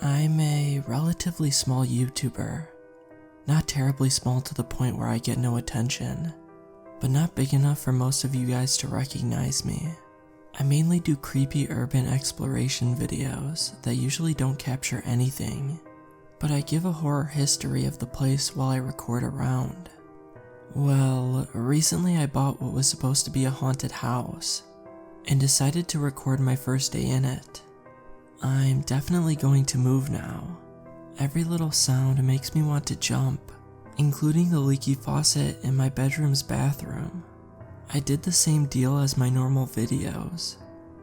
I'm a relatively small YouTuber. Not terribly small to the point where I get no attention, but not big enough for most of you guys to recognize me. I mainly do creepy urban exploration videos that usually don't capture anything, but I give a horror history of the place while I record around. Well, recently I bought what was supposed to be a haunted house, and decided to record my first day in it. I'm definitely going to move now. Every little sound makes me want to jump, including the leaky faucet in my bedroom's bathroom. I did the same deal as my normal videos.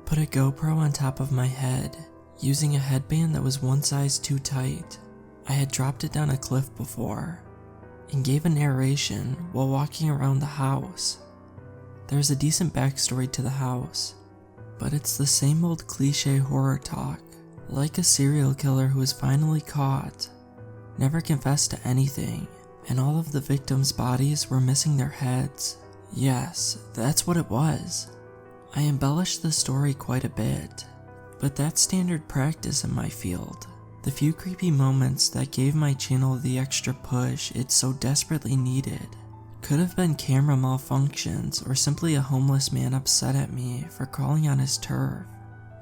Put a GoPro on top of my head, using a headband that was one size too tight. I had dropped it down a cliff before, and gave a narration while walking around the house. There's a decent backstory to the house, but it's the same old cliche horror talk, like a serial killer who is finally caught, never confessed to anything, and all of the victims' bodies were missing their heads. Yes, that's what it was. I embellished the story quite a bit, but that's standard practice in my field. The few creepy moments that gave my channel the extra push it so desperately needed could have been camera malfunctions or simply a homeless man upset at me for crawling on his turf.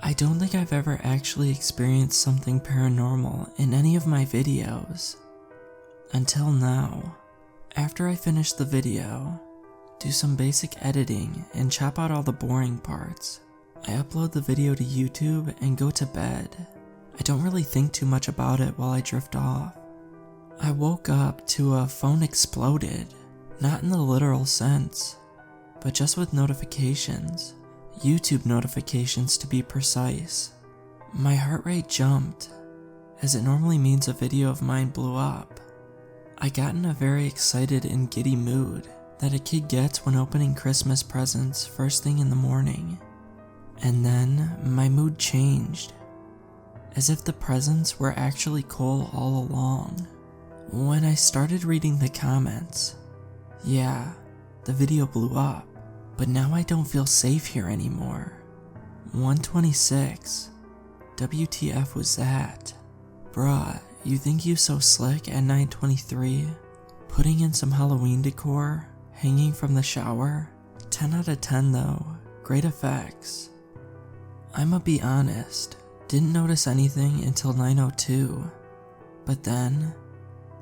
I don't think I've ever actually experienced something paranormal in any of my videos. Until now. After I finish the video, do some basic editing and chop out all the boring parts, I upload the video to YouTube and go to bed. I don't really think too much about it while I drift off. I woke up to a phone exploded, not in the literal sense, but just with notifications. YouTube notifications to be precise. My heart rate jumped, as it normally means a video of mine blew up. I got in a very excited and giddy mood that a kid gets when opening Christmas presents first thing in the morning. And then my mood changed, as if the presents were actually cool all along. When I started reading the comments, yeah, the video blew up. But now I don't feel safe here anymore. 126. WTF was that? Bruh, you think you so slick at 923? Putting in some Halloween decor, hanging from the shower? 10 out of 10 though, great effects. I'ma be honest, didn't notice anything until 902. But then,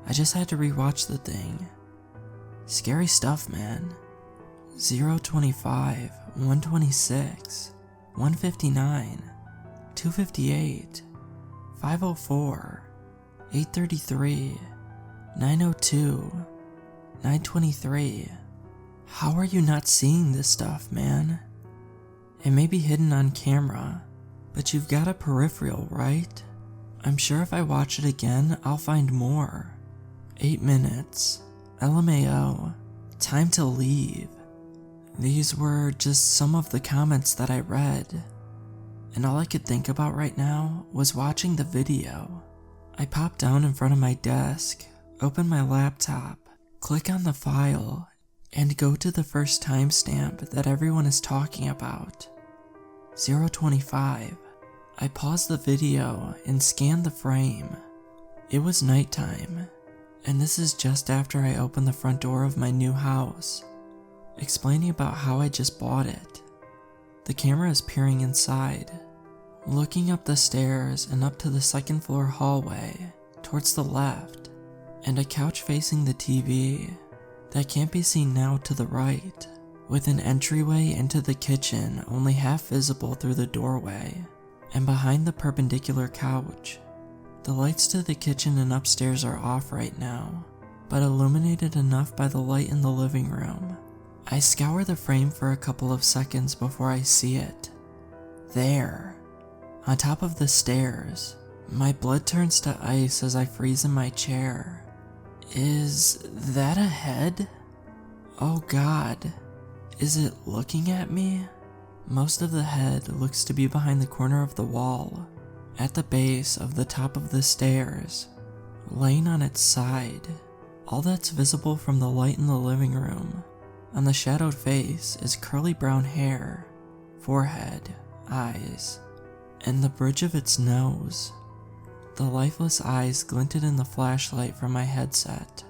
I just had to rewatch the thing. Scary stuff, man. 025, 126, 159, 258, 504, 833, 902, 923. How are you not seeing this stuff, man? It may be hidden on camera, but you've got a peripheral, right? I'm sure if I watch it again, I'll find more. 8 minutes. LMAO. Time to leave. These were just some of the comments that I read, and all I could think about right now was watching the video. I pop down in front of my desk, open my laptop, click on the file, and go to the first timestamp that everyone is talking about. 025. I pause the video and scan the frame. It was nighttime, and this is just after I open the front door of my new house, explaining about how I just bought it. The camera is peering inside, looking up the stairs and up to the second floor hallway towards the left, and a couch facing the TV that can't be seen now to the right, with an entryway into the kitchen only half visible through the doorway, and behind the perpendicular couch. The lights to the kitchen and upstairs are off right now, but illuminated enough by the light in the living room. I scour the frame for a couple of seconds before I see it. There, on top of the stairs. My blood turns to ice as I freeze in my chair. Is that a head? Oh God, is it looking at me? Most of the head looks to be behind the corner of the wall, at the base of the top of the stairs, laying on its side. All that's visible from the light in the living room on the shadowed face is curly brown hair, forehead, eyes, and the bridge of its nose. The lifeless eyes glinted in the flashlight from my headset,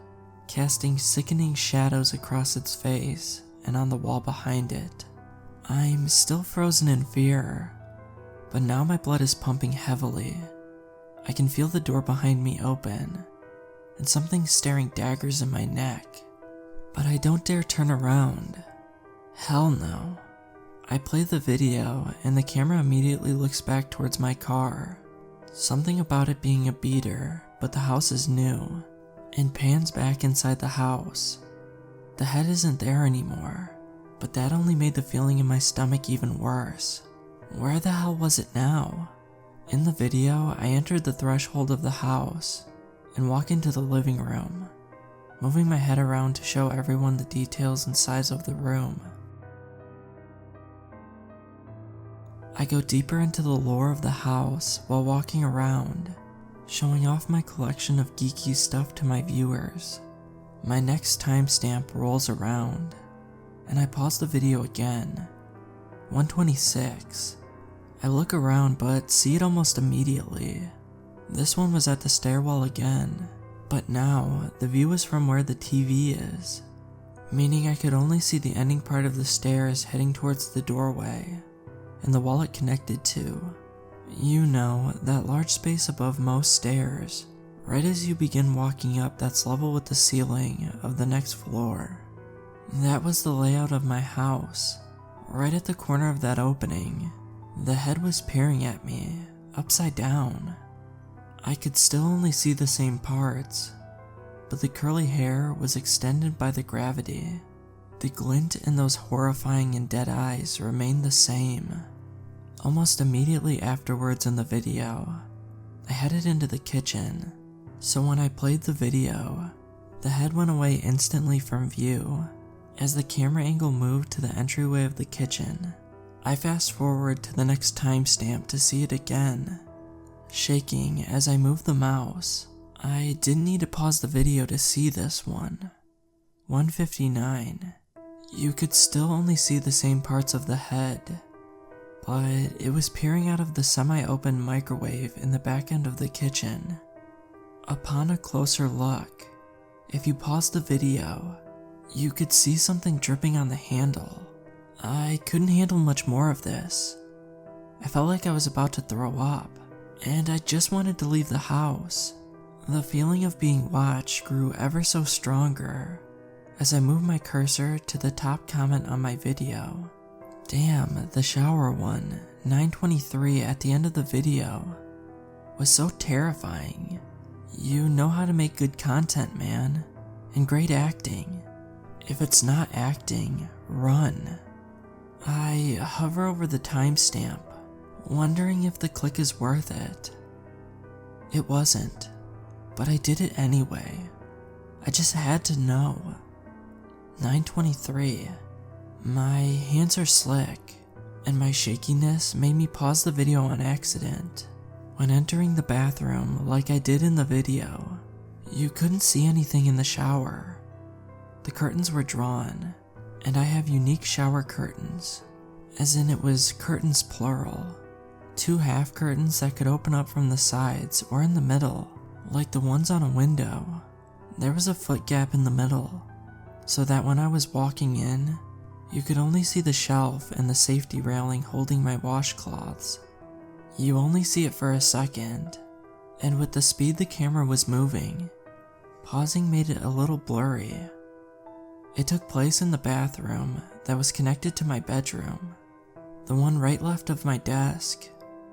casting sickening shadows across its face and on the wall behind it. I'm still frozen in fear, but now my blood is pumping heavily. I can feel the door behind me open, and something staring daggers in my neck, but I don't dare turn around. Hell no. I play the video, and the camera immediately looks back towards my car. Something about it being a beater, but the house is new, and pans back inside the house. The head isn't there anymore, but that only made the feeling in my stomach even worse. Where the hell was it now? In the video, I entered the threshold of the house and walk into the living room, moving my head around to show everyone the details and size of the room. I go deeper into the lore of the house while walking around, showing off my collection of geeky stuff to my viewers. My next timestamp rolls around, and I pause the video again. 1:26. I look around but see it almost immediately. This one was at the stairwell again, but now the view is from where the TV is, meaning I could only see the ending part of the stairs heading towards the doorway and the wall it connected to. You know, that large space above most stairs, right as you begin walking up that's level with the ceiling of the next floor. That was the layout of my house. Right at the corner of that opening, the head was peering at me, upside down. I could still only see the same parts, but the curly hair was extended by the gravity. The glint in those horrifying and dead eyes remained the same. Almost immediately afterwards in the video, I headed into the kitchen, so when I played the video, the head went away instantly from view. As the camera angle moved to the entryway of the kitchen, I fast forward to the next timestamp to see it again. Shaking as I moved the mouse, I didn't need to pause the video to see this one. 1:59. You could still only see the same parts of the head, but it was peering out of the semi-open microwave in the back end of the kitchen. Upon a closer look, if you pause the video, you could see something dripping on the handle. I couldn't handle much more of this. I felt like I was about to throw up, and I just wanted to leave the house. The feeling of being watched grew ever so stronger as I moved my cursor to the top comment on my video. Damn, the shower one, 9:23 at the end of the video, was so terrifying. You know how to make good content, man, and great acting. If it's not acting, run. I hover over the timestamp, wondering if the click is worth it. It wasn't, but I did it anyway. I just had to know. 9:23. My hands are slick, and my shakiness made me pause the video on accident. When entering the bathroom like I did in the video, you couldn't see anything in the shower. The curtains were drawn, and I have unique shower curtains, as in it was curtains plural. 2 half curtains that could open up from the sides or in the middle, like the ones on a window. There was a foot gap in the middle, so that when I was walking in, you could only see the shelf and the safety railing holding my washcloths. You only see it for a second, and with the speed the camera was moving, pausing made it a little blurry. It took place in the bathroom that was connected to my bedroom, the one right left of my desk,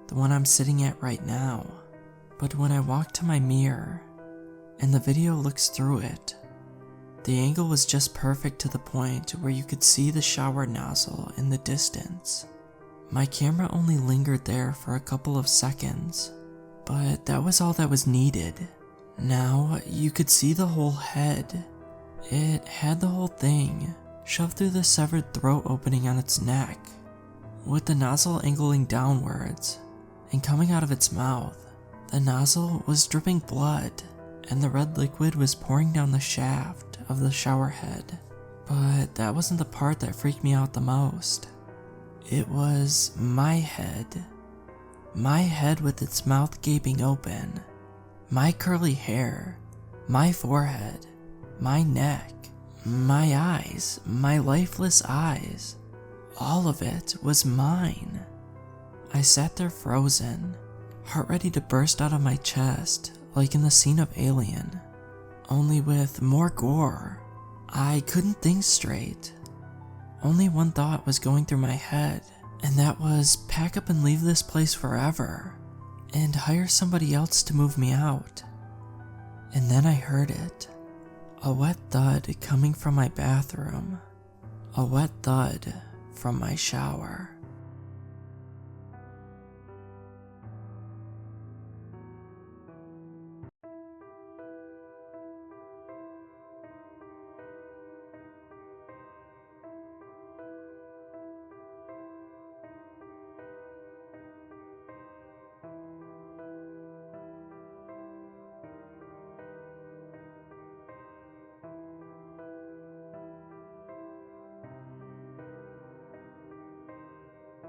the one I'm sitting at right now. But when I walked to my mirror, and the video looks through it, the angle was just perfect to the point where you could see the shower nozzle in the distance. My camera only lingered there for a couple of seconds, but that was all that was needed. Now you could see the whole head. It had the whole thing shoved through the severed throat opening on its neck, with the nozzle angling downwards and coming out of its mouth. The nozzle was dripping blood, and the red liquid was pouring down the shaft of the shower head. But that wasn't the part that freaked me out the most. It was my head. My head with its mouth gaping open My curly hair, my forehead, my neck, my eyes, my lifeless eyes, all of it was mine. I sat there frozen, heart ready to burst out of my chest like in the scene of Alien, only with more gore. I couldn't think straight. Only one thought was going through my head, and that was pack up and leave this place forever, and hire somebody else to move me out. And then I heard it. A wet thud coming from my bathroom. A wet thud from my shower.